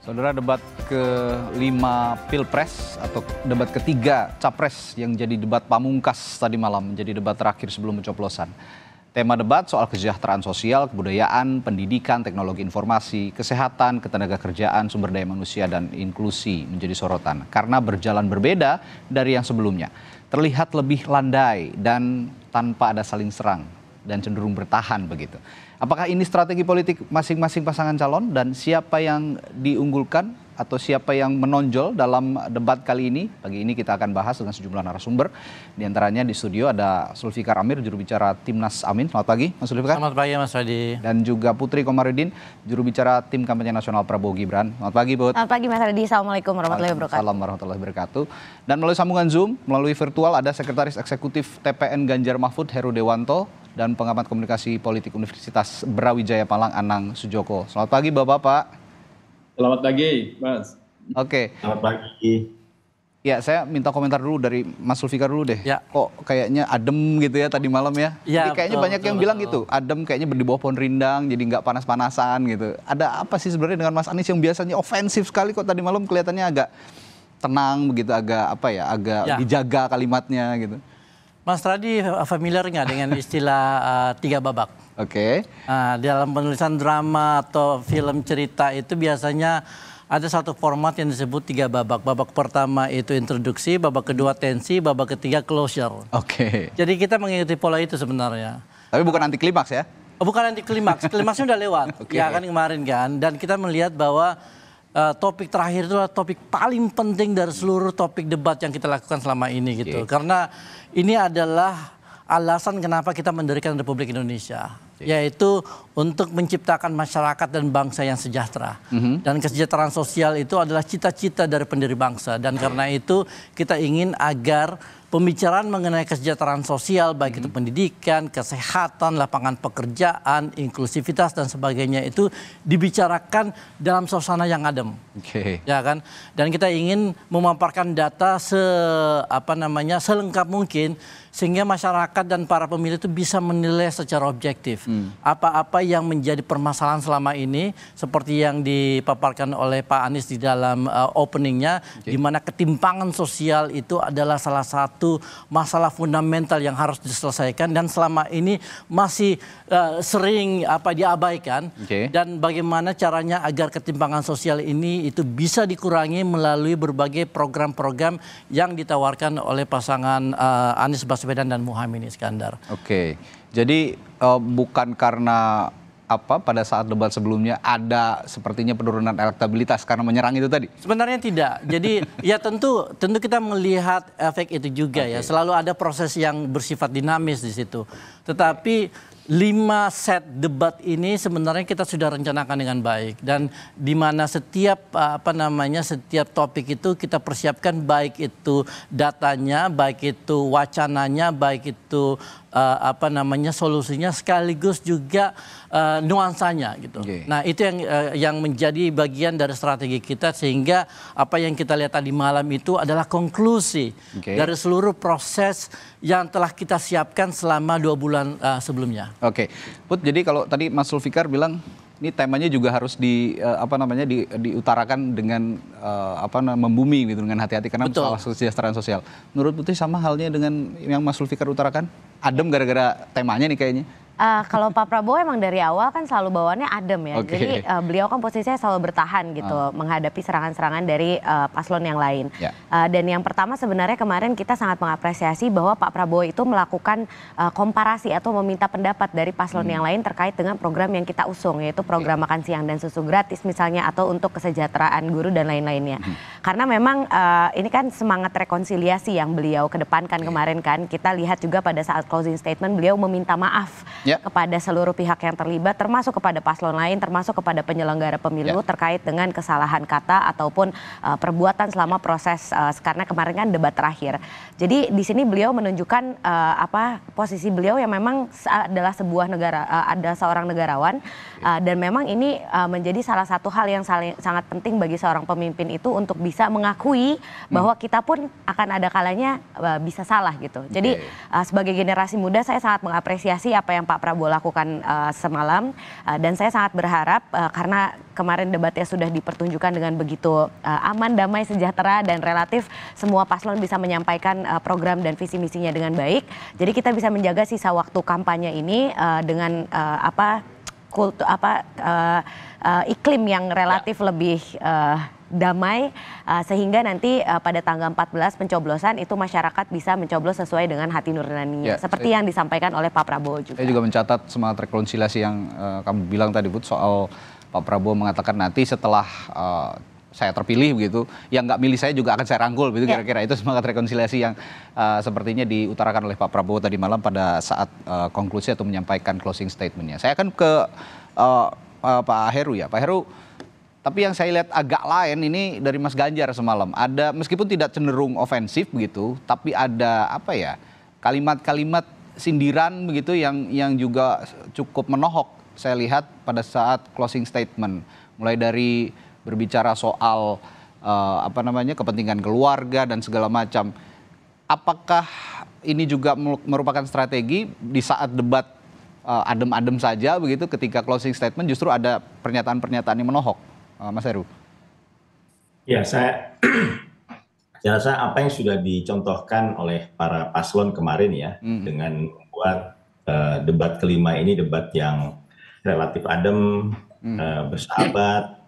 Saudara, debat ke-5 Pilpres atau debat ketiga Capres yang jadi debat pamungkas tadi malam menjadi debat terakhir sebelum pencoblosan. Tema debat soal kesejahteraan sosial, kebudayaan, pendidikan, teknologi informasi, kesehatan, ketenagakerjaan, sumber daya manusia, dan inklusi menjadi sorotan. Karena berjalan berbeda dari yang sebelumnya. Terlihat lebih landai dan tanpa ada saling serang dan cenderung bertahan begitu. Apakah ini strategi politik masing-masing pasangan calon dan siapa yang diunggulkan atau siapa yang menonjol dalam debat kali ini? Pagi ini kita akan bahas dengan sejumlah narasumber. Di antaranya di studio ada Zulfikar Amir, juru bicara Timnas Amin. Selamat pagi, Mas Zulfikar. Selamat pagi, Mas Adi. Dan juga Putri Komarudin, juru bicara Tim Kampanye Nasional Prabowo Gibran. Selamat pagi, Put. Selamat pagi, Mas Adi. Assalamualaikum warahmatullahi wabarakatuh. Assalamualaikum warahmatullahi wabarakatuh. Dan melalui sambungan Zoom, melalui virtual ada Sekretaris Eksekutif TPN Ganjar Mahfud, Heru Dewanto, dan pengamat komunikasi politik Universitas Brawijaya Malang, Anang Sujoko. Selamat pagi, Bapak-Bapak. Selamat pagi, Mas. Oke. Selamat pagi. Ya, saya minta komentar dulu dari Mas Zulfikar dulu deh. Ya. Kok kayaknya adem gitu ya tadi malam ya? Ya, Jadi kayaknya betul, banyak yang bilang gitu, adem kayaknya di bawah pohon rindang, jadi nggak panas-panasan gitu. Ada apa sih sebenarnya dengan Mas Anies yang biasanya ofensif sekali kok tadi malam kelihatannya agak tenang begitu, agak dijaga kalimatnya gitu. Mas Radi familiar nggak dengan istilah 3 babak? Oke. Dalam penulisan drama atau film cerita itu biasanya ada satu format yang disebut 3 babak. Babak pertama itu introduksi, babak kedua tensi, babak ketiga closure. Oke. Jadi kita mengikuti pola itu sebenarnya. Tapi bukan anti klimaks ya? Bukan anti klimaks, klimaksnya udah lewat. Okay. Ya kan kemarin kan. Dan kita melihat bahwa topik terakhir itu adalah topik paling penting dari seluruh topik debat yang kita lakukan selama ini gitu. Karena ini adalah alasan kenapa kita mendirikan Republik Indonesia. Yaitu untuk menciptakan masyarakat dan bangsa yang sejahtera. Dan kesejahteraan sosial itu adalah cita-cita dari pendiri bangsa. Dan karena itu kita ingin agar pembicaraan mengenai kesejahteraan sosial, baik itu pendidikan, kesehatan, lapangan pekerjaan, inklusivitas dan sebagainya itu dibicarakan dalam suasana yang adem. Ya kan? Dan kita ingin memaparkan data selengkap mungkin sehingga masyarakat dan para pemilih itu bisa menilai secara objektif apa-apa yang menjadi permasalahan selama ini, seperti yang dipaparkan oleh Pak Anies di dalam openingnya, di mana ketimpangan sosial itu adalah salah satu masalah fundamental yang harus diselesaikan dan selama ini masih sering diabaikan. Dan bagaimana caranya agar ketimpangan sosial ini itu bisa dikurangi melalui berbagai program-program yang ditawarkan oleh pasangan Anies Baswedan dan Muhaimin Iskandar. Oke. Jadi bukan karena pada saat debat sebelumnya ada sepertinya penurunan elektabilitas karena menyerang itu tadi? Sebenarnya tidak. Jadi ya tentu kita melihat efek itu juga ya. Selalu ada proses yang bersifat dinamis di situ. Tetapi 5 set debat ini sebenarnya kita sudah rencanakan dengan baik dan di mana setiap setiap topik itu kita persiapkan, baik itu datanya, baik itu wacananya, baik itu solusinya, sekaligus juga nuansanya gitu. Nah, itu yang menjadi bagian dari strategi kita sehingga apa yang kita lihat tadi malam itu adalah konklusi dari seluruh proses yang telah kita siapkan selama 2 bulan sebelumnya. Oke, Put, jadi kalau tadi Mas Zulfikar bilang ini temanya juga harus diutarakan dengan membumi gitu, dengan hati-hati karena soal kesejahteraan sosial. Menurut Putri sama halnya dengan yang Mas Zulfikar utarakan? Adem gara-gara temanya nih kayaknya. Kalau Pak Prabowo emang dari awal kan selalu bawaannya adem ya. Jadi beliau kan posisinya selalu bertahan gitu menghadapi serangan-serangan dari paslon yang lain. Dan yang pertama sebenarnya kemarin kita sangat mengapresiasi bahwa Pak Prabowo itu melakukan komparasi atau meminta pendapat dari paslon yang lain terkait dengan program yang kita usung, yaitu program makan siang dan susu gratis misalnya, atau untuk kesejahteraan guru dan lain-lainnya. Karena memang ini kan semangat rekonsiliasi yang beliau kedepankan kemarin kan. Kita lihat juga pada saat closing statement beliau meminta maaf kepada seluruh pihak yang terlibat, termasuk kepada paslon lain, termasuk kepada penyelenggara pemilu terkait dengan kesalahan kata ataupun perbuatan selama proses karena kemarin kan debat terakhir. Jadi di sini beliau menunjukkan posisi beliau yang memang adalah ada seorang negarawan dan memang ini menjadi salah satu hal yang sangat penting bagi seorang pemimpin itu untuk bisa mengakui bahwa kita pun akan ada kalanya bisa salah gitu. Jadi sebagai generasi muda saya sangat mengapresiasi apa yang Pak Prabowo lakukan semalam, dan saya sangat berharap karena kemarin debatnya sudah dipertunjukkan dengan begitu aman, damai, sejahtera, dan relatif semua paslon bisa menyampaikan program dan visi misinya dengan baik. Jadi kita bisa menjaga sisa waktu kampanye ini dengan iklim yang relatif lebih damai, sehingga nanti pada tanggal 14 pencoblosan itu masyarakat bisa mencoblos sesuai dengan hati nuraninya, seperti yang disampaikan oleh Pak Prabowo juga. Saya juga mencatat semangat rekonsiliasi yang kamu bilang tadi, Bud, soal Pak Prabowo mengatakan nanti setelah saya terpilih begitu, yang nggak milih saya juga akan saya rangkul, begitu kira-kira. Itu semangat rekonsiliasi yang sepertinya diutarakan oleh Pak Prabowo tadi malam pada saat konklusi atau menyampaikan closing statementnya. Saya akan ke Pak Heru ya, Pak Heru. Tapi yang saya lihat agak lain ini dari Mas Ganjar semalam. Ada, meskipun tidak cenderung ofensif begitu, tapi ada kalimat-kalimat sindiran begitu yang juga cukup menohok. Saya lihat pada saat closing statement, mulai dari berbicara soal kepentingan keluarga dan segala macam. Apakah ini juga merupakan strategi di saat debat adem-adem saja begitu, ketika closing statement justru ada pernyataan-pernyataan yang menohok, Mas Heru? Ya, saya rasa apa yang sudah dicontohkan oleh para paslon kemarin ya, dengan membuat debat kelima ini debat yang relatif adem, bersahabat,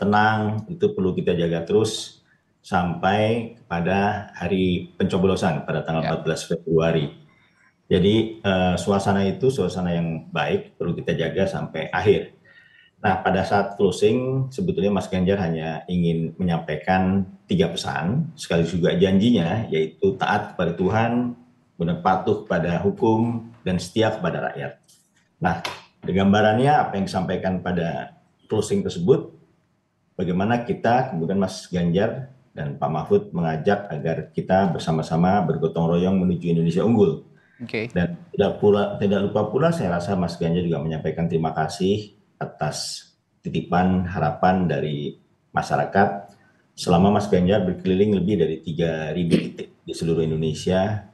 tenang, itu perlu kita jaga terus sampai pada hari pencoblosan pada tanggal 14 Februari. Jadi suasana yang baik perlu kita jaga sampai akhir. Nah, pada saat closing sebetulnya Mas Ganjar hanya ingin menyampaikan 3 pesan, sekaligus juga janjinya, yaitu taat kepada Tuhan, benar patuh pada hukum, dan setia kepada rakyat. Nah, gambarannya apa yang disampaikan pada closing tersebut, bagaimana kita, kemudian Mas Ganjar dan Pak Mahfud mengajak agar kita bersama-sama bergotong royong menuju Indonesia unggul. Dan tidak lupa pula saya rasa Mas Ganjar juga menyampaikan terima kasih atas titipan harapan dari masyarakat selama Mas Ganjar berkeliling lebih dari 3.000 titik di seluruh Indonesia,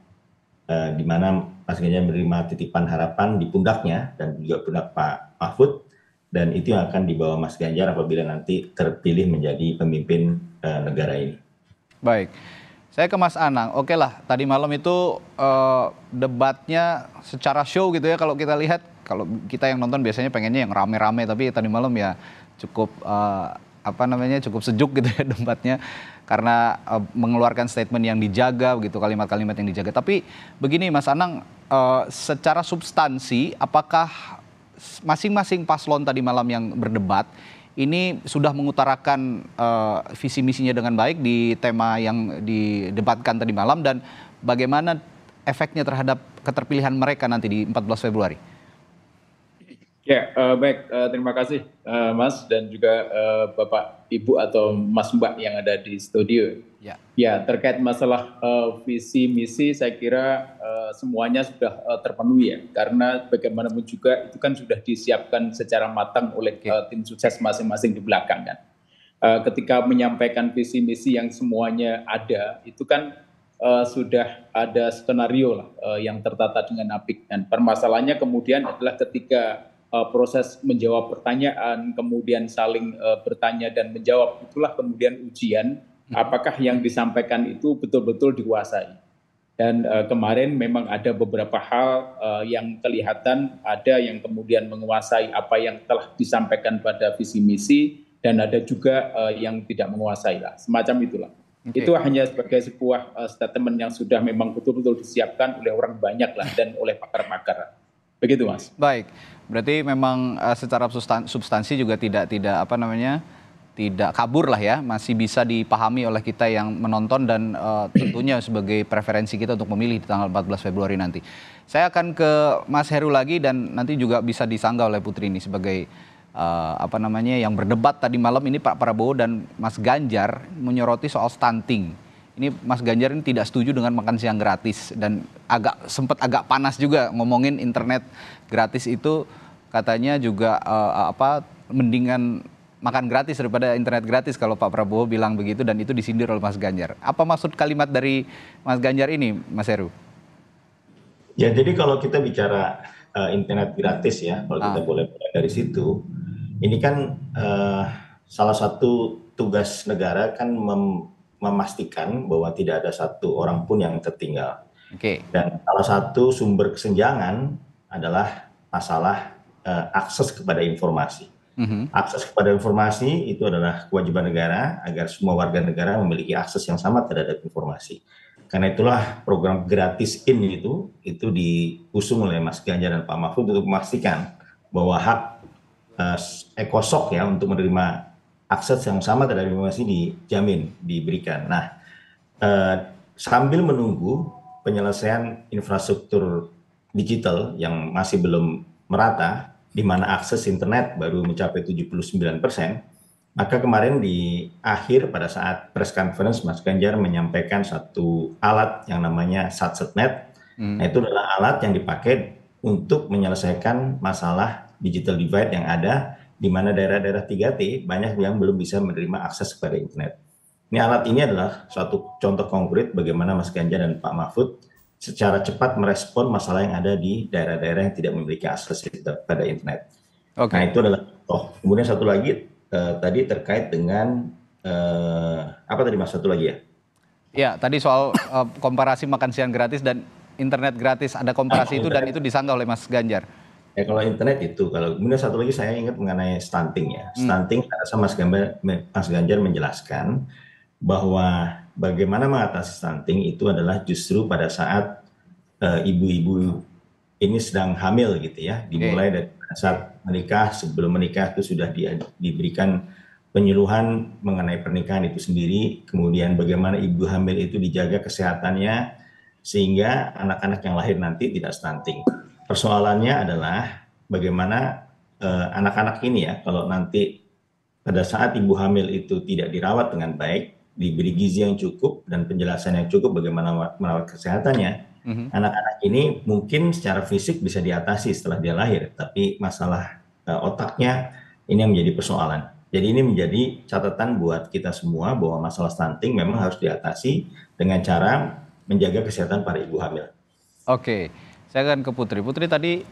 di mana Mas Ganjar menerima titipan harapan di pundaknya dan juga pundak Pak Mahfud. Dan itu yang akan dibawa Mas Ganjar apabila nanti terpilih menjadi pemimpin negara ini. Baik, saya ke Mas Anang. Oke lah, tadi malam itu debatnya secara show gitu ya. Kalau kita lihat, kalau kita yang nonton biasanya pengennya yang rame-rame, tapi tadi malam ya cukup cukup sejuk gitu ya debatnya, karena mengeluarkan statement yang dijaga begitu, kalimat-kalimat yang dijaga. Tapi begini Mas Anang, secara substansi apakah masing-masing paslon tadi malam yang berdebat ini sudah mengutarakan visi misinya dengan baik di tema yang didebatkan tadi malam, dan bagaimana efeknya terhadap keterpilihan mereka nanti di 14 Februari? Ya, baik. Terima kasih Mas dan juga Bapak, Ibu atau Mas Mbak yang ada di studio. Ya, terkait masalah visi misi, saya kira semuanya sudah terpenuhi ya, karena bagaimanapun juga itu kan sudah disiapkan secara matang oleh tim sukses masing-masing di belakang kan. Ketika menyampaikan visi misi yang semuanya ada, itu kan sudah ada skenario lah yang tertata dengan apik. Dan permasalahannya kemudian adalah ketika proses menjawab pertanyaan, kemudian saling bertanya dan menjawab, itulah kemudian ujian apakah yang disampaikan itu betul-betul dikuasai. Dan kemarin memang ada beberapa hal yang kelihatan, ada yang kemudian menguasai apa yang telah disampaikan pada visi misi, dan ada juga yang tidak menguasai lah, semacam itulah. Itu hanya sebagai sebuah statement yang sudah memang betul-betul disiapkan oleh orang banyak lah dan oleh pakar-pakar. Begitu Mas. Baik, berarti memang secara substansi juga tidak kabur lah ya, masih bisa dipahami oleh kita yang menonton, dan tentunya sebagai preferensi kita untuk memilih di tanggal 14 Februari nanti. Saya akan ke Mas Heru lagi, dan nanti juga bisa disanggah oleh Putri ini sebagai yang berdebat tadi malam ini. Pak Prabowo dan Mas Ganjar menyoroti soal stunting. Ini Mas Ganjar ini tidak setuju dengan makan siang gratis, dan sempat agak panas juga ngomongin internet gratis itu, katanya juga mendingan makan gratis daripada internet gratis kalau Pak Prabowo bilang begitu dan itu disindir oleh Mas Ganjar. Apa maksud kalimat dari Mas Ganjar ini, Mas Heru? Ya, jadi kalau kita bicara internet gratis ya, kalau kita boleh mulai dari situ, ini kan salah satu tugas negara kan memastikan bahwa tidak ada satu orang pun yang tertinggal. Dan salah satu sumber kesenjangan adalah masalah akses kepada informasi. Akses kepada informasi itu adalah kewajiban negara agar semua warga negara memiliki akses yang sama terhadap informasi. Karena itulah program gratis itu diusung oleh Mas Ganjar dan Pak Mahfud untuk memastikan bahwa hak ekosok ya untuk menerima akses yang sama terhadap informasi dijamin, diberikan. Nah, sambil menunggu penyelesaian infrastruktur digital yang masih belum merata, di mana akses internet baru mencapai 79%, maka kemarin di akhir pada saat press conference Mas Ganjar menyampaikan satu alat yang namanya SatSetNet. Nah, itu adalah alat yang dipakai untuk menyelesaikan masalah digital divide yang ada di mana daerah-daerah 3T banyak yang belum bisa menerima akses kepada internet. Ini alat ini adalah suatu contoh konkret bagaimana Mas Ganjar dan Pak Mahfud secara cepat merespon masalah yang ada di daerah-daerah yang tidak memiliki akses pada internet. Nah, itu adalah kemudian satu lagi tadi terkait dengan apa tadi Mas, satu lagi ya? Ya, tadi soal komparasi makan siang gratis dan internet gratis, ada komparasi itu dan itu disanggah oleh Mas Ganjar. Ya, kalau internet itu, kalau kemudian satu lagi saya ingat mengenai stunting ya. Stunting, saya rasa Mas Ganjar menjelaskan bahwa bagaimana mengatasi stunting itu adalah justru pada saat ibu-ibu ini sedang hamil gitu ya, dimulai dari saat menikah, sebelum menikah itu sudah diberikan penyuluhan mengenai pernikahan itu sendiri, kemudian bagaimana ibu hamil itu dijaga kesehatannya sehingga anak-anak yang lahir nanti tidak stunting. Persoalannya adalah bagaimana anak-anak ini ya, kalau nanti pada saat ibu hamil itu tidak dirawat dengan baik, diberi gizi yang cukup dan penjelasan yang cukup bagaimana merawat kesehatannya, anak-anak ini mungkin secara fisik bisa diatasi setelah dia lahir, tapi masalah otaknya ini yang menjadi persoalan. Jadi ini menjadi catatan buat kita semua bahwa masalah stunting memang harus diatasi dengan cara menjaga kesehatan para ibu hamil. Oke, saya akan ke Putri. Putri tadi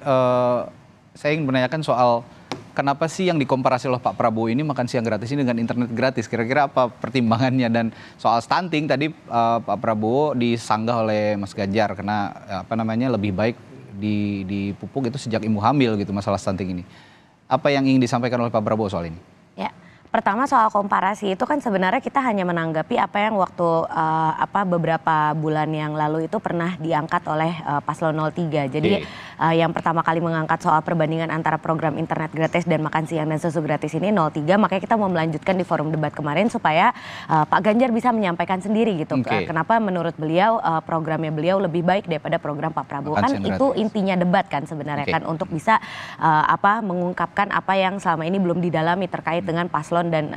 saya ingin menanyakan soal kenapa sih yang dikomparasi oleh Pak Prabowo ini makan siang gratis ini dengan internet gratis? Kira-kira apa pertimbangannya? Dan soal stunting tadi Pak Prabowo disanggah oleh Mas Ganjar karena lebih baik dipupuk itu sejak ibu hamil gitu masalah stunting ini. Apa yang ingin disampaikan oleh Pak Prabowo soal ini? Ya, pertama soal komparasi itu kan sebenarnya kita hanya menanggapi apa yang waktu beberapa bulan yang lalu itu pernah diangkat oleh Paslon 03. Jadi yang pertama kali mengangkat soal perbandingan antara program internet gratis dan makan siang dan susu gratis ini 03, makanya kita mau melanjutkan di forum debat kemarin supaya Pak Ganjar bisa menyampaikan sendiri gitu. Kenapa menurut beliau programnya beliau lebih baik daripada program Pak Prabowo. Kan itu intinya debat kan sebenarnya kan untuk bisa mengungkapkan apa yang selama ini belum didalami terkait dengan paslon dan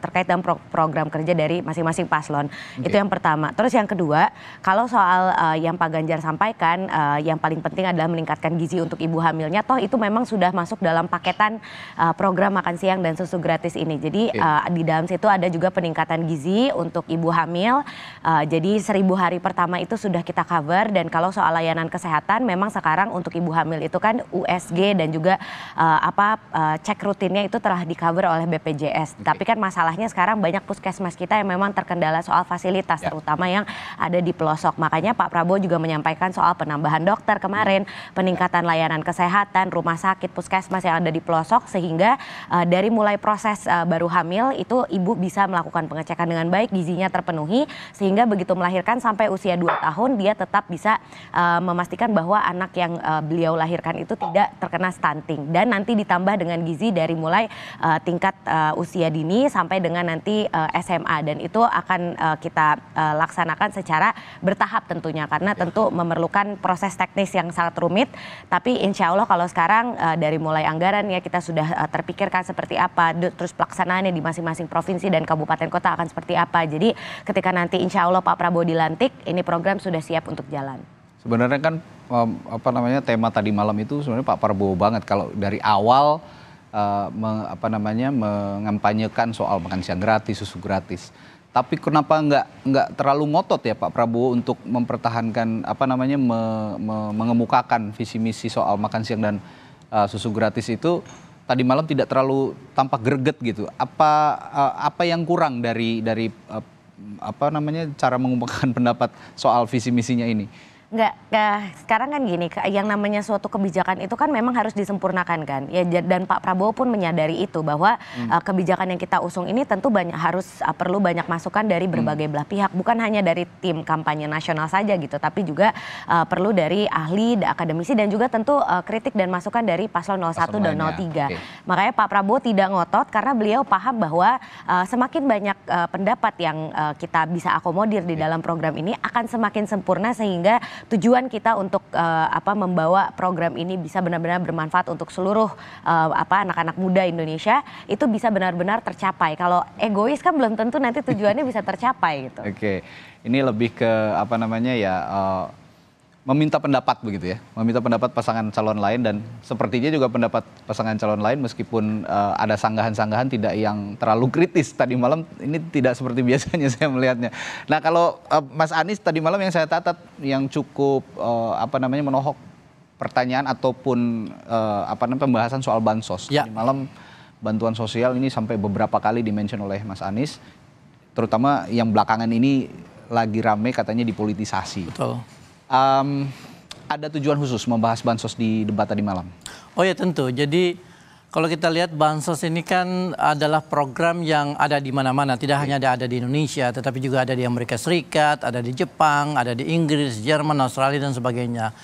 terkait dengan program kerja dari masing-masing paslon. Itu yang pertama. Terus yang kedua, kalau soal yang Pak Ganjar sampaikan, yang paling penting adalah meningkatkan gizi untuk ibu hamilnya, toh itu memang sudah masuk dalam paketan program makan siang dan susu gratis ini. Jadi di dalam situ ada juga peningkatan gizi untuk ibu hamil. Jadi 1000 hari pertama itu sudah kita cover, dan kalau soal layanan kesehatan memang sekarang untuk ibu hamil itu kan USG dan juga cek rutinnya itu telah di cover oleh BPJS. Tapi kan masalahnya sekarang banyak puskesmas kita yang memang terkendala soal fasilitas, terutama yang ada di pelosok. Makanya Pak Prabowo juga menyampaikan soal penambahan dokter kemarin, peningkatan layanan kesehatan, rumah sakit, puskesmas yang ada di pelosok, sehingga dari mulai proses baru hamil itu ibu bisa melakukan pengecekan dengan baik, gizinya terpenuhi, sehingga begitu melahirkan sampai usia 2 tahun dia tetap bisa memastikan bahwa anak yang beliau lahirkan itu tidak terkena stunting. Dan nanti ditambah dengan gizi dari mulai tingkat usia dini sampai dengan nanti SMA, dan itu akan kita laksanakan secara bertahap tentunya, karena tentu memerlukan proses teknis yang sangat rumit. Tapi insya Allah kalau sekarang dari mulai anggaran ya kita sudah terpikirkan seperti apa, terus pelaksanaannya di masing-masing provinsi dan kabupaten kota akan seperti apa. Jadi ketika nanti insya Allah Pak Prabowo dilantik, ini program sudah siap untuk jalan. Sebenarnya kan tema tadi malam itu sebenarnya Pak Prabowo banget. Kalau dari awal mengampanyekan soal makan siang gratis, susu gratis. Tapi kenapa nggak terlalu ngotot ya Pak Prabowo untuk mempertahankan mengemukakan visi misi soal makan siang dan susu gratis itu tadi malam tidak terlalu tampak greget gitu. Apa yang kurang dari cara mengemukakan pendapat soal visi misinya ini? Enggak, sekarang kan gini, yang namanya suatu kebijakan itu kan memang harus disempurnakan kan. Ya, dan Pak Prabowo pun menyadari itu bahwa kebijakan yang kita usung ini tentu perlu banyak masukan dari berbagai belah pihak, bukan hanya dari tim kampanye nasional saja gitu, tapi juga perlu dari ahli, akademisi dan juga tentu kritik dan masukan dari paslon 01 dan 03. Okay. Makanya Pak Prabowo tidak ngotot karena beliau paham bahwa semakin banyak pendapat yang kita bisa akomodir di dalam program ini akan semakin sempurna sehingga tujuan kita untuk membawa program ini bisa benar-benar bermanfaat untuk seluruh anak-anak muda Indonesia itu bisa benar-benar tercapai. Kalau egois kan belum tentu nanti tujuannya bisa tercapai gitu. Oke, ini lebih ke meminta pendapat begitu ya, meminta pendapat pasangan calon lain dan sepertinya juga pendapat pasangan calon lain meskipun ada sanggahan-sanggahan tidak yang terlalu kritis tadi malam, ini tidak seperti biasanya saya melihatnya. Nah kalau Mas Anies tadi malam yang saya catat yang cukup menohok pertanyaan ataupun pembahasan soal bansos. Ya. Tadi malam bantuan sosial ini sampai beberapa kali dimention oleh Mas Anies, terutama yang belakangan ini lagi rame katanya dipolitisasi. Betul. Ada tujuan khusus membahas bansos di debat tadi malam? Oh ya tentu. Jadi kalau kita lihat bansos ini kan adalah program yang ada di mana-mana. Tidak hanya ada di Indonesia, tetapi juga ada di Amerika Serikat, ada di Jepang, ada di Inggris, Jerman, Australia dan sebagainya.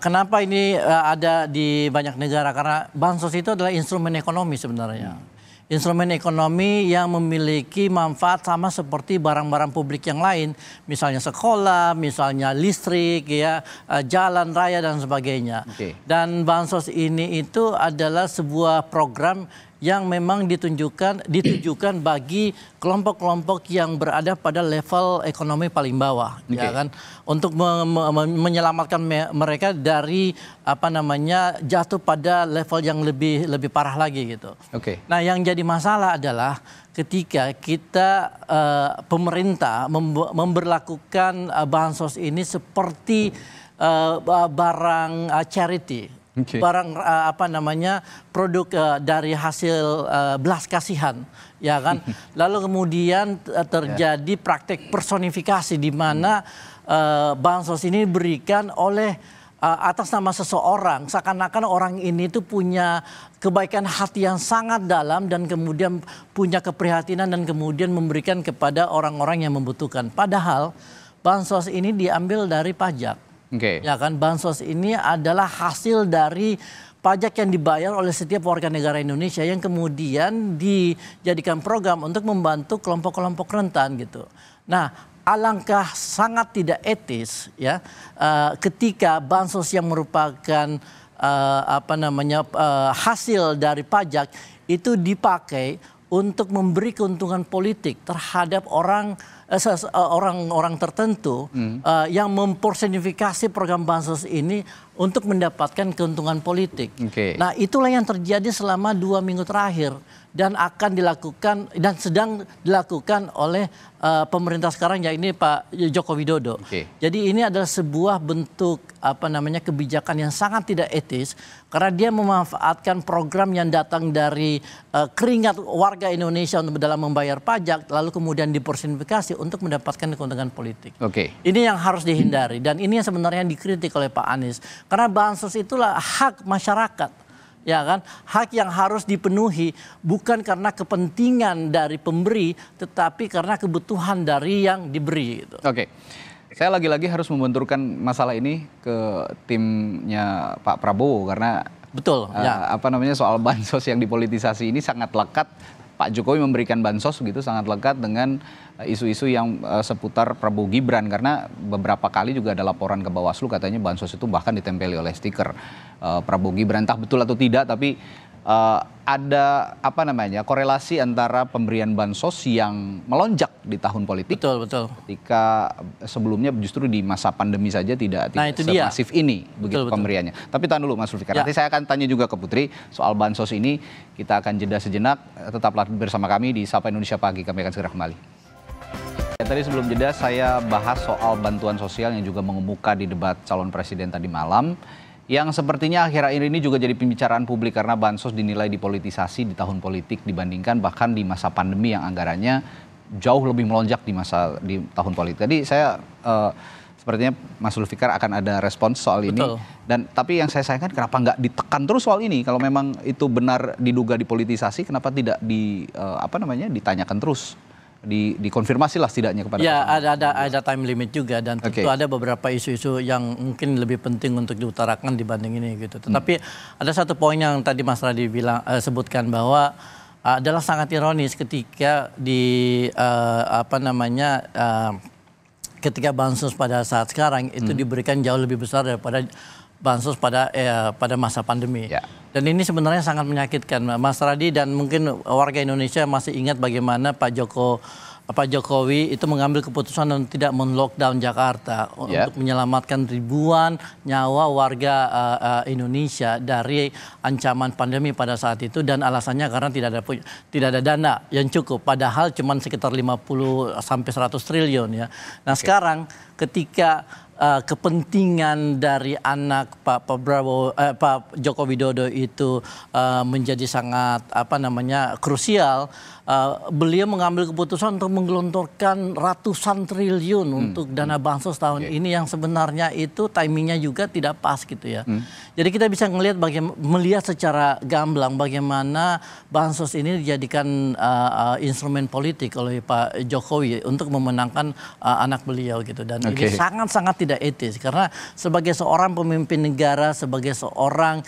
Kenapa ini ada di banyak negara? Karena bansos itu adalah instrumen ekonomi sebenarnya. Instrumen ekonomi yang memiliki manfaat sama seperti barang-barang publik yang lain, misalnya sekolah, misalnya listrik, ya, jalan raya dan sebagainya. Okay. Dan bansos ini itu adalah sebuah program yang memang ditujukan bagi kelompok-kelompok yang berada pada level ekonomi paling bawah, okay. Ya kan, untuk menyelamatkan mereka dari jatuh pada level yang lebih parah lagi gitu. Okay. Nah, yang jadi masalah adalah ketika kita pemerintah memberlakukan bansos ini seperti barang charity. Okay. Barang produk dari hasil belas kasihan, ya kan. Lalu kemudian terjadi praktek personifikasi di mana bansos ini diberikan oleh atas nama seseorang, seakan-akan orang ini tuh punya kebaikan hati yang sangat dalam dan kemudian punya keprihatinan dan kemudian memberikan kepada orang-orang yang membutuhkan. Padahal bansos ini diambil dari pajak. Okay. Ya kan, bansos ini adalah hasil dari pajak yang dibayar oleh setiap warga negara Indonesia yang kemudian dijadikan program untuk membantu kelompok-kelompok rentan gitu. Nah, alangkah sangat tidak etis ya ketika bansos yang merupakan hasil dari pajak itu dipakai untuk memberi keuntungan politik terhadap orang tertentu yang mempersonifikasi program bansos ini untuk mendapatkan keuntungan politik. Okay. Nah, itulah yang terjadi selama 2 minggu terakhir dan akan dilakukan dan sedang dilakukan oleh pemerintah sekarang, ya ini Pak Joko Widodo. Okay. Jadi ini adalah sebuah bentuk kebijakan yang sangat tidak etis karena dia memanfaatkan program yang datang dari keringat warga Indonesia untuk dalam membayar pajak lalu kemudian dipersonifikasi untuk mendapatkan keuntungan politik. Okay. Ini yang harus dihindari dan ini yang sebenarnya dikritik oleh Pak Anies karena bansos itulah hak masyarakat. Ya kan, hak yang harus dipenuhi bukan karena kepentingan dari pemberi, tetapi karena kebutuhan dari yang diberi. Gitu. Oke, saya lagi-lagi harus membenturkan masalah ini ke timnya Pak Prabowo karena betul. Soal bansos yang dipolitisasi ini sangat lekat. Pak Jokowi memberikan bansos begitu sangat lekat dengan isu-isu yang seputar Prabowo Gibran karena beberapa kali juga ada laporan ke Bawaslu katanya bansos itu bahkan ditempeli oleh stiker Prabowo Gibran, entah betul atau tidak, tapi ada apa namanya korelasi antara pemberian bansos yang melonjak di tahun politik. Betul. Ketika sebelumnya justru di masa pandemi saja tidak semasif ini begitu pemberiannya. Tapi tahan dulu Mas Zulfikar. Nanti saya akan tanya juga ke Putri soal bansos ini. Kita akan jeda sejenak. Tetaplah bersama kami di Sapa Indonesia Pagi. Kami akan segera kembali. Tadi sebelum jeda saya bahas soal bantuan sosial yang juga mengemuka di debat calon presiden tadi malam. Yang sepertinya akhir-akhir ini juga jadi pembicaraan publik karena bansos dinilai dipolitisasi di tahun politik dibandingkan bahkan di masa pandemi yang anggarannya jauh lebih melonjak di tahun politik. Tadi saya sepertinya Mas Zulfikar akan ada respons soal ini. Dan tapi yang saya sayangkan kenapa nggak ditekan terus soal ini? Kalau memang itu benar diduga dipolitisasi, kenapa tidak ditanyakan terus? Dikonfirmasi lah setidaknya kepada ada time limit juga dan tentu ada beberapa isu-isu yang mungkin lebih penting untuk diutarakan dibanding ini gitu. Tetapi ada satu poin yang tadi Mas Radi sebutkan bahwa adalah sangat ironis ketika ketika bansos pada saat sekarang itu diberikan jauh lebih besar daripada bansos pada masa pandemi. Dan ini sebenarnya sangat menyakitkan Mas Radi dan mungkin warga Indonesia masih ingat bagaimana Pak Jokowi itu mengambil keputusan untuk tidak men-lockdown Jakarta untuk menyelamatkan ribuan nyawa warga Indonesia dari ancaman pandemi pada saat itu dan alasannya karena tidak ada dana yang cukup padahal cuma sekitar 50 sampai 100 triliun ya. Nah, sekarang ketika kepentingan dari anak Pak Joko Widodo itu menjadi sangat krusial, beliau mengambil keputusan untuk menggelontorkan ratusan triliun untuk dana bansos tahun ini yang sebenarnya itu timingnya juga tidak pas gitu ya. Jadi kita bisa melihat secara gamblang bagaimana bansos ini dijadikan instrumen politik oleh Pak Jokowi untuk memenangkan anak beliau gitu dan ini sangat-sangat tidak etis karena sebagai seorang pemimpin negara, sebagai seorang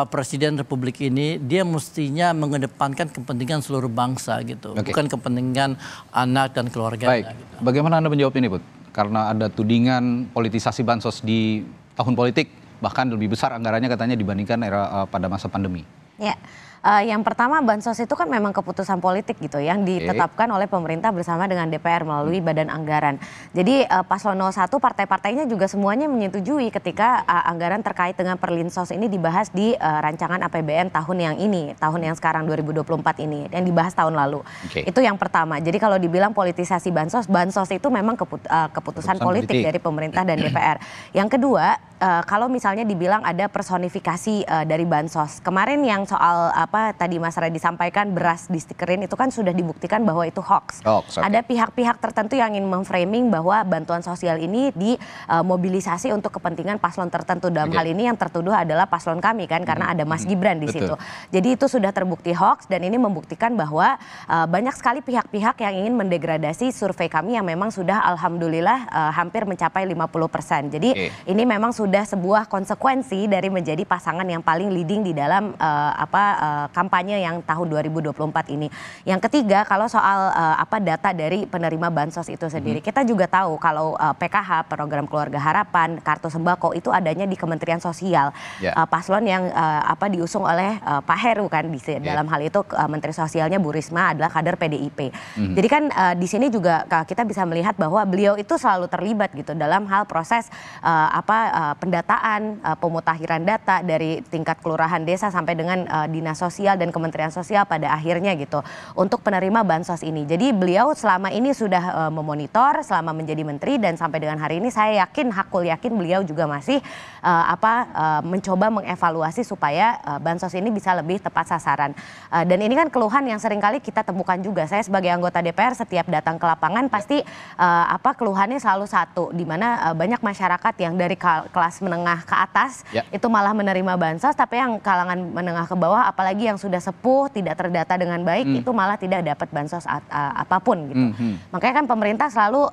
presiden republik ini dia mestinya mengedepankan kepentingan seluruh bangsa gitu, bukan kepentingan anak dan keluarganya. Baik, bagaimana Anda menjawab ini, Put? Karena ada tudingan politisasi bansos di tahun politik, bahkan lebih besar anggarannya katanya dibandingkan pada masa pandemi. Ya. Yang pertama bansos itu kan memang keputusan politik gitu yang ditetapkan oleh pemerintah bersama dengan DPR melalui badan anggaran. Jadi paslon 01 partai-partainya juga semuanya menyetujui ketika anggaran terkait dengan perlinsos ini dibahas di rancangan APBN tahun yang sekarang 2024 ini yang dibahas tahun lalu. Itu yang pertama. Jadi kalau dibilang politisasi bansos itu memang keputusan politik dari pemerintah dan DPR. Yang kedua, kalau misalnya dibilang ada personifikasi dari bansos. Kemarin yang soal tadi Mas Radi sampaikan beras di stikerin itu kan sudah dibuktikan bahwa itu hoax. Ada pihak-pihak tertentu yang ingin memframing bahwa bantuan sosial ini dimobilisasi untuk kepentingan paslon tertentu. Dalam hal ini yang tertuduh adalah paslon kami kan karena ada Mas Gibran di situ. Jadi itu sudah terbukti hoax dan ini membuktikan bahwa banyak sekali pihak-pihak yang ingin mendegradasi survei kami yang memang sudah alhamdulillah hampir mencapai 50%. Jadi ini memang sudah sebuah konsekuensi dari menjadi pasangan yang paling leading di dalam kampanye yang tahun 2024 ini. Yang ketiga, kalau soal data dari penerima bansos itu sendiri, kita juga tahu kalau PKH, program Keluarga Harapan, kartu sembako itu adanya di Kementerian Sosial. Paslon yang diusung oleh Pak Heru kan dalam hal itu Menteri Sosialnya Bu Risma adalah kader PDIP. Jadi kan di sini juga kita bisa melihat bahwa beliau itu selalu terlibat gitu dalam hal proses pendataan, pemutakhiran data dari tingkat kelurahan desa sampai dengan dinas sosial dan Kementerian Sosial pada akhirnya gitu untuk penerima bansos ini. Jadi beliau selama ini sudah memonitor selama menjadi menteri dan sampai dengan hari ini saya hakul yakin beliau juga masih mencoba mengevaluasi supaya bansos ini bisa lebih tepat sasaran. Dan ini kan keluhan yang seringkali kita temukan juga. Saya sebagai anggota DPR setiap datang ke lapangan pasti keluhannya selalu satu, di mana banyak masyarakat yang dari kelas menengah ke atas itu malah menerima bansos, tapi yang kalangan menengah ke bawah apalagi yang sudah sepuh tidak terdata dengan baik itu malah tidak dapat bansos apapun gitu. Makanya kan pemerintah selalu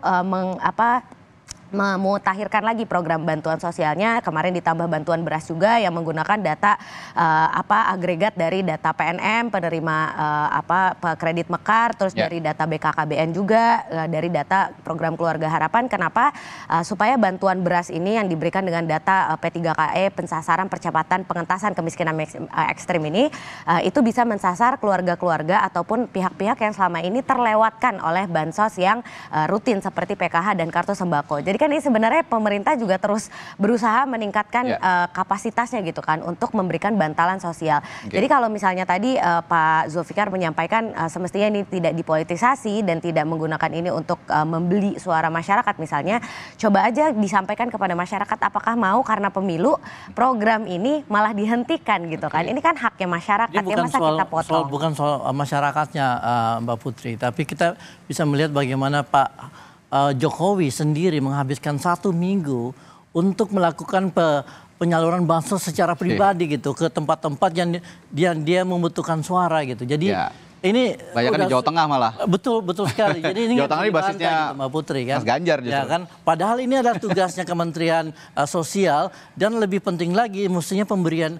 memutakhirkan lagi program bantuan sosialnya. Kemarin ditambah bantuan beras juga yang menggunakan data agregat dari data PNM, penerima kredit Mekar, terus dari data BKKBN juga, dari data program Keluarga Harapan. Kenapa? Supaya bantuan beras ini yang diberikan dengan data P3KE, pensasaran percepatan pengentasan kemiskinan ekstrim ini, itu bisa mensasar keluarga-keluarga ataupun pihak-pihak yang selama ini terlewatkan oleh bansos yang rutin seperti PKH dan kartu sembako. Jadi kan ini sebenarnya pemerintah juga terus berusaha meningkatkan kapasitasnya gitu kan untuk memberikan bantalan sosial. Jadi kalau misalnya tadi Pak Zulfikar menyampaikan semestinya ini tidak dipolitisasi dan tidak menggunakan ini untuk membeli suara masyarakat misalnya, coba aja disampaikan kepada masyarakat apakah mau karena pemilu program ini malah dihentikan gitu kan. Ini kan haknya masyarakat, ya masa kita potong. Bukan soal masyarakatnya Mbak Putri, tapi kita bisa melihat bagaimana Pak Jokowi sendiri menghabiskan 1 minggu untuk melakukan penyaluran bansos secara pribadi gitu ke tempat-tempat yang dia membutuhkan suara gitu. Jadi ini banyak di Jawa Tengah malah. Betul sekali. Jadi ini Jawa Tengah ini basisnya gitu, Mbak Putri kan. Mas Ganjar justru. Ya kan. Padahal ini adalah tugasnya Kementerian Sosial dan lebih penting lagi mestinya pemberian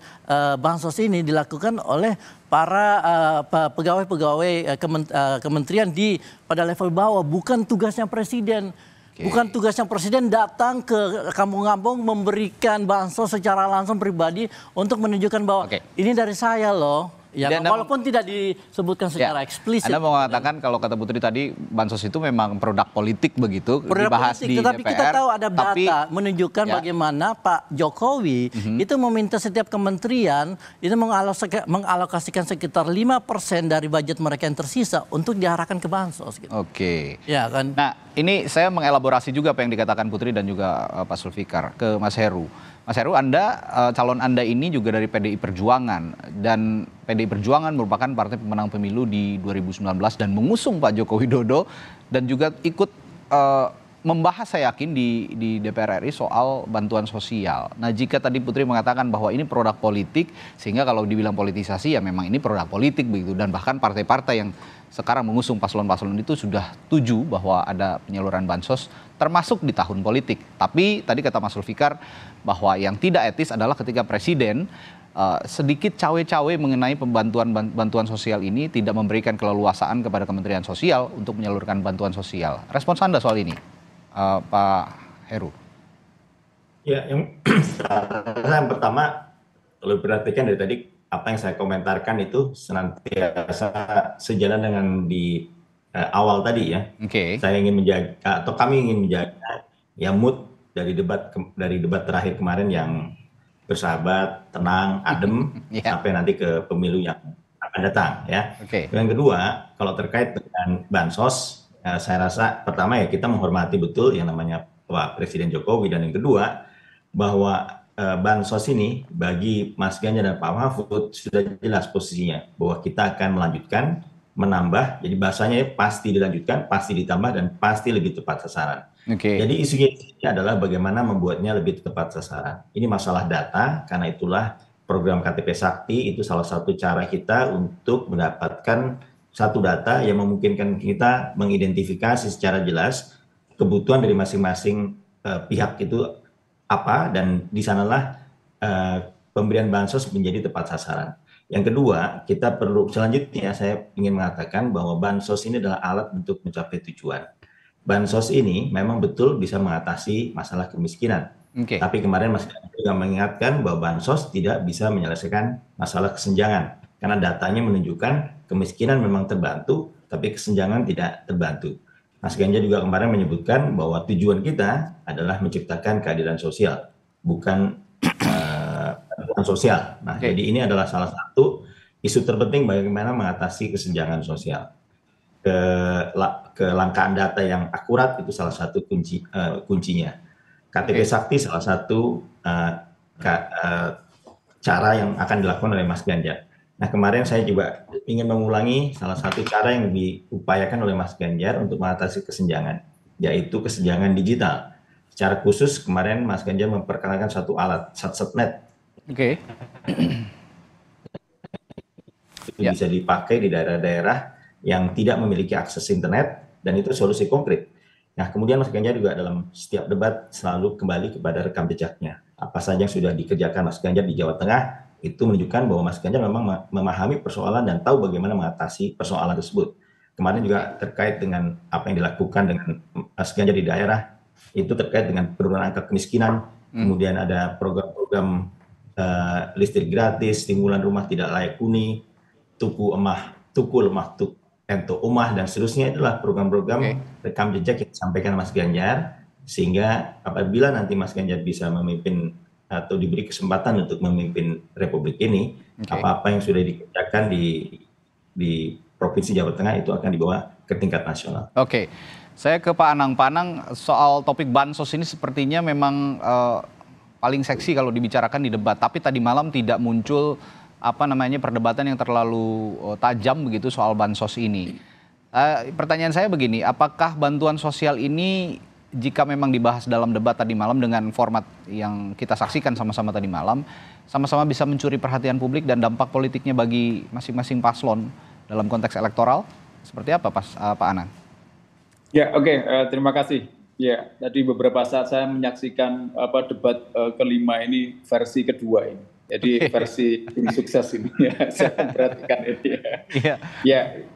bansos ini dilakukan oleh para pegawai-pegawai kementerian pada level bawah, bukan tugasnya presiden. Bukan tugasnya presiden datang ke kampung-kampung memberikan bansos secara langsung pribadi untuk menunjukkan bahwa ini dari saya loh. Ya, walaupun tidak disebutkan secara eksplisit. Anda mau mengatakan kalau kata Putri tadi bansos itu memang produk politik begitu, dibahas di tetapi DPR. Kita tahu ada data menunjukkan bagaimana Pak Jokowi itu meminta setiap kementerian itu mengalokasikan sekitar 5% dari budget mereka yang tersisa untuk diarahkan ke bansos. Gitu. Ya kan. Nah ini saya mengelaborasi juga apa yang dikatakan Putri dan juga Pak Zulfikar ke Mas Heru. Mas Heru, calon Anda ini juga dari PDI Perjuangan, dan PDI Perjuangan merupakan partai pemenang pemilu di 2019 dan mengusung Pak Joko Widodo dan juga ikut membahas saya yakin di DPR RI soal bantuan sosial. Nah jika tadi Putri mengatakan bahwa ini produk politik, sehingga kalau dibilang politisasi ya memang ini produk politik begitu, dan bahkan partai-partai yang sekarang mengusung paslon-paslon itu sudah setuju bahwa ada penyaluran bansos termasuk di tahun politik. Tapi tadi kata Mas Zulfikar bahwa yang tidak etis adalah ketika presiden sedikit cawe-cawe mengenai bantuan sosial ini, tidak memberikan keleluasaan kepada Kementerian Sosial untuk menyalurkan bantuan sosial. Respons Anda soal ini, Pak Heru? Ya, yang pertama kalau perhatikan dari tadi apa yang saya komentarkan itu senantiasa sejalan dengan di awal tadi ya. Saya ingin menjaga atau kami ingin menjaga ya mood dari debat terakhir kemarin yang bersahabat, tenang, adem sampai nanti ke pemilu yang akan datang ya. Yang kedua, kalau terkait dengan bansos, saya rasa pertama ya kita menghormati betul yang namanya Pak Presiden Jokowi, dan yang kedua bahwa bansos ini bagi Mas Ganjar dan Pak Mahfud sudah jelas posisinya bahwa kita akan melanjutkan, menambah, jadi bahasanya pasti dilanjutkan, pasti ditambah, dan pasti lebih tepat sasaran. Jadi isunya adalah bagaimana membuatnya lebih tepat sasaran. Ini masalah data, karena itulah program KTP Sakti itu salah satu cara kita untuk mendapatkan satu data yang memungkinkan kita mengidentifikasi secara jelas kebutuhan dari masing-masing pihak itu apa, dan di sanalah pemberian bansos menjadi tepat sasaran. Yang kedua, kita perlu selanjutnya saya ingin mengatakan bahwa bansos ini adalah alat untuk mencapai tujuan. Bansos ini memang betul bisa mengatasi masalah kemiskinan. Tapi kemarin Mas juga mengingatkan bahwa bansos tidak bisa menyelesaikan masalah kesenjangan. Karena datanya menunjukkan kemiskinan memang terbantu, tapi kesenjangan tidak terbantu. Mas Ganjar juga kemarin menyebutkan bahwa tujuan kita adalah menciptakan keadilan sosial, bukan bantuan sosial. Nah, jadi ini adalah salah satu isu terpenting bagaimana mengatasi kesenjangan sosial. Kelangkaan data yang akurat itu salah satu kuncinya. KTP Sakti salah satu cara yang akan dilakukan oleh Mas Ganjar. Nah, kemarin saya juga ingin mengulangi salah satu cara yang diupayakan oleh Mas Ganjar untuk mengatasi kesenjangan, yaitu kesenjangan digital. Secara khusus kemarin Mas Ganjar memperkenalkan satu alat, SatSetNet. Itu bisa dipakai di daerah-daerah yang tidak memiliki akses internet, dan itu solusi konkret. Nah, kemudian Mas Ganjar juga dalam setiap debat selalu kembali kepada rekam jejaknya. Apa saja yang sudah dikerjakan Mas Ganjar di Jawa Tengah, itu menunjukkan bahwa Mas Ganjar memang memahami persoalan dan tahu bagaimana mengatasi persoalan tersebut. Kemarin juga terkait dengan apa yang dilakukan dengan Mas Ganjar di daerah, itu terkait dengan penurunan angka kemiskinan, kemudian ada program-program listrik gratis, stimulan rumah tidak layak huni, tuku lemah ento umah, dan seterusnya. Itulah program-program rekam jejak yang disampaikan Mas Ganjar, sehingga apabila nanti Mas Ganjar bisa memimpin atau diberi kesempatan untuk memimpin Republik ini, apa-apa yang sudah dikerjakan di Provinsi Jawa Tengah itu akan dibawa ke tingkat nasional. Oke, saya ke Pak Anang. Pak Anang, soal topik bansos ini sepertinya memang paling seksi kalau dibicarakan di debat, tapi tadi malam tidak muncul perdebatan yang terlalu tajam begitu soal bansos ini. Pertanyaan saya begini, apakah bantuan sosial ini jika memang dibahas dalam debat tadi malam dengan format yang kita saksikan sama-sama tadi malam, sama-sama bisa mencuri perhatian publik dan dampak politiknya bagi masing-masing paslon dalam konteks elektoral? Seperti apa Pak Anang? Ya, terima kasih. Ya, tadi beberapa saat saya menyaksikan debat kelima ini versi kedua ini. Jadi versi tim sukses ini ya, saya memperhatikan ini.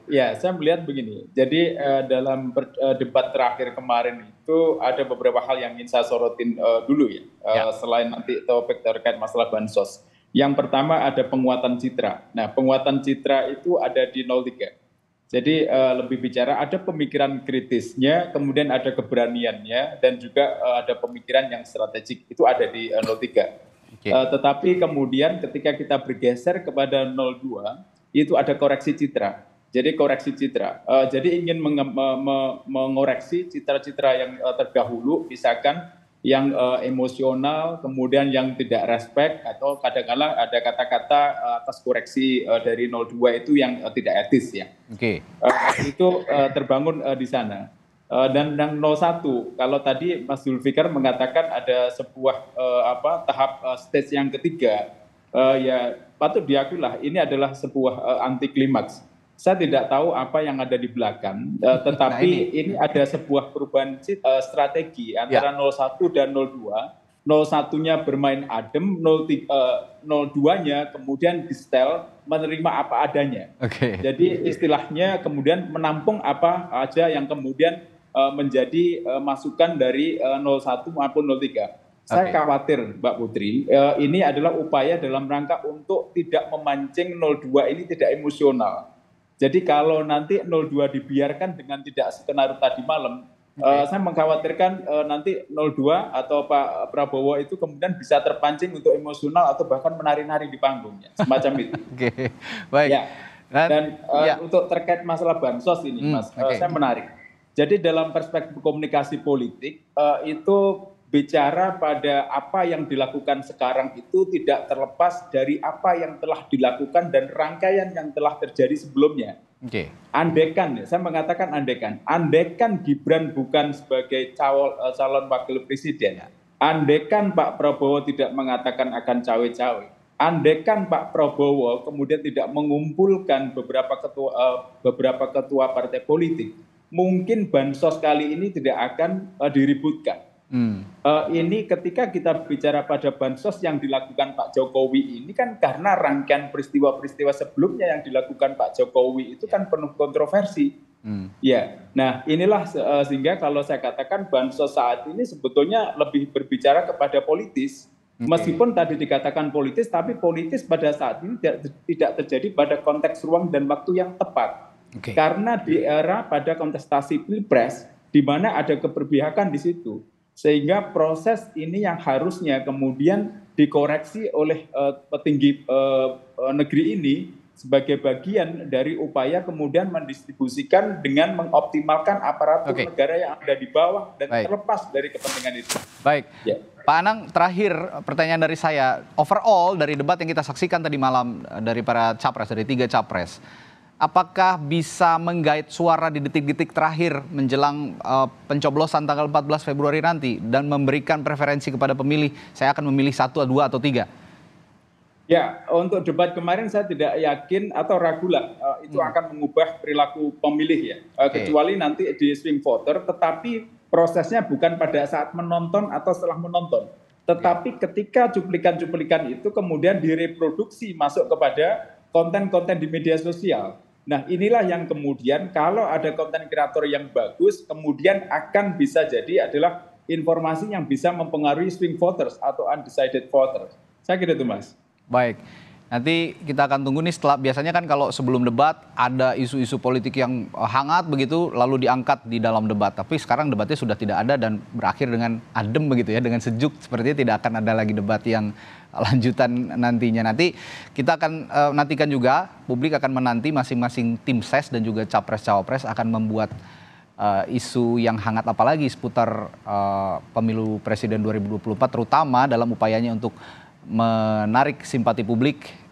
Ya, saya melihat begini. Jadi dalam debat terakhir kemarin itu ada beberapa hal yang ingin saya sorotin dulu ya. Selain nanti topik terkait masalah bansos. Yang pertama ada penguatan citra. Nah, penguatan citra itu ada di 03. Jadi lebih bicara ada pemikiran kritisnya, kemudian ada keberaniannya, dan juga ada pemikiran yang strategik, itu ada di 03. Tetapi kemudian ketika kita bergeser kepada 02, itu ada koreksi citra. Jadi koreksi citra, jadi ingin mengoreksi citra-citra yang terdahulu, misalkan yang emosional, kemudian yang tidak respect, atau kadang-kadang ada kata-kata atas koreksi dari 02 itu yang tidak etis ya. Itu terbangun di sana. Dan yang 01, kalau tadi Mas Zulfikar mengatakan ada sebuah tahap stage yang ketiga, ya patut diakuilah ini adalah sebuah anti klimaks. Saya tidak tahu apa yang ada di belakang, tetapi ini ada sebuah perubahan strategi antara 01 dan 02. 01-nya bermain adem, 02-nya kemudian di setel menerima apa adanya. Jadi istilahnya kemudian menampung apa aja yang kemudian menjadi masukan dari 01 maupun 03. Saya khawatir Mbak Putri, ini adalah upaya dalam rangka untuk tidak memancing 02 ini tidak emosional. Jadi kalau nanti 02 dibiarkan dengan tidak skenario tadi malam, saya mengkhawatirkan nanti 02 atau Pak Prabowo itu kemudian bisa terpancing untuk emosional atau bahkan menari-nari di panggungnya, semacam itu. Baik. Ya. Dan untuk terkait masalah bansos ini, Mas, saya menarik. Jadi dalam perspektif komunikasi politik itu bicara pada apa yang dilakukan sekarang itu tidak terlepas dari apa yang telah dilakukan dan rangkaian yang telah terjadi sebelumnya. Andekan, saya mengatakan andekan Gibran bukan sebagai calon wakil presiden, andekan Pak Prabowo tidak mengatakan akan cawe-cawe, andekan Pak Prabowo kemudian tidak mengumpulkan beberapa ketua partai politik, mungkin bansos kali ini tidak akan diributkan. Ini ketika kita bicara pada bansos yang dilakukan Pak Jokowi ini kan karena rangkaian peristiwa-peristiwa sebelumnya yang dilakukan Pak Jokowi itu kan penuh kontroversi. Ya, nah inilah sehingga kalau saya katakan bansos saat ini sebetulnya lebih berbicara kepada politis. Meskipun tadi dikatakan politis, tapi politis pada saat ini tidak terjadi pada konteks ruang dan waktu yang tepat. Karena di era pada kontestasi Pilpres, di mana ada keberpihakan di situ. Sehingga proses ini yang harusnya kemudian dikoreksi oleh petinggi negeri ini sebagai bagian dari upaya kemudian mendistribusikan dengan mengoptimalkan aparatur negara yang ada di bawah dan terlepas dari kepentingan itu. Baik, Pak Anang, terakhir pertanyaan dari saya, overall dari debat yang kita saksikan tadi malam dari para capres, dari 3 capres, apakah bisa menggait suara di detik-detik terakhir menjelang pencoblosan tanggal 14 Februari nanti dan memberikan preferensi kepada pemilih, saya akan memilih 1, 2, atau 3? Ya, untuk debat kemarin saya tidak yakin atau ragu lah itu akan mengubah perilaku pemilih ya, kecuali nanti di swing voter, tetapi prosesnya bukan pada saat menonton atau setelah menonton, tetapi ketika cuplikan-cuplikan itu kemudian direproduksi masuk kepada konten-konten di media sosial. Nah, inilah yang kemudian kalau ada konten kreator yang bagus, kemudian akan bisa jadi adalah informasi yang bisa mempengaruhi swing voters atau undecided voters. Saya kira itu, Mas. Baik. Nanti kita akan tunggu nih setelah, biasanya kan kalau sebelum debat ada isu-isu politik yang hangat begitu lalu diangkat di dalam debat. Tapi sekarang debatnya sudah tidak ada dan berakhir dengan adem begitu ya, dengan sejuk. Sepertinya tidak akan ada lagi debat yang lanjutan nantinya. Nanti kita akan nantikan juga, publik akan menanti masing-masing tim ses dan juga capres-cawapres akan membuat isu yang hangat apalagi seputar pemilu presiden 2024, terutama dalam upayanya untuk menarik simpati publik,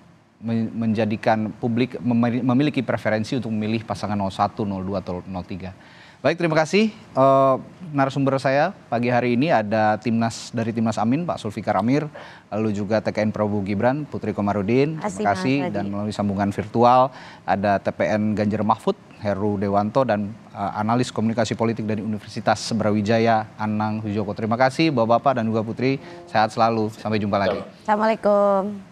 menjadikan publik memiliki preferensi untuk memilih pasangan 01, 02, atau 03. Baik, terima kasih. Narasumber saya pagi hari ini ada dari Timnas Amin, Pak Sulfikar Amir, lalu juga TKN Prabowo Gibran, Putri Komarudin. Terima kasih. Dan melalui sambungan virtual ada TPN Ganjar Mahfud, Heru Dewanto, dan analis komunikasi politik dari Universitas Brawijaya, Anang Wijoko. Terima kasih Bapak-Bapak dan juga Putri. Sehat selalu. Sampai jumpa lagi. Assalamualaikum.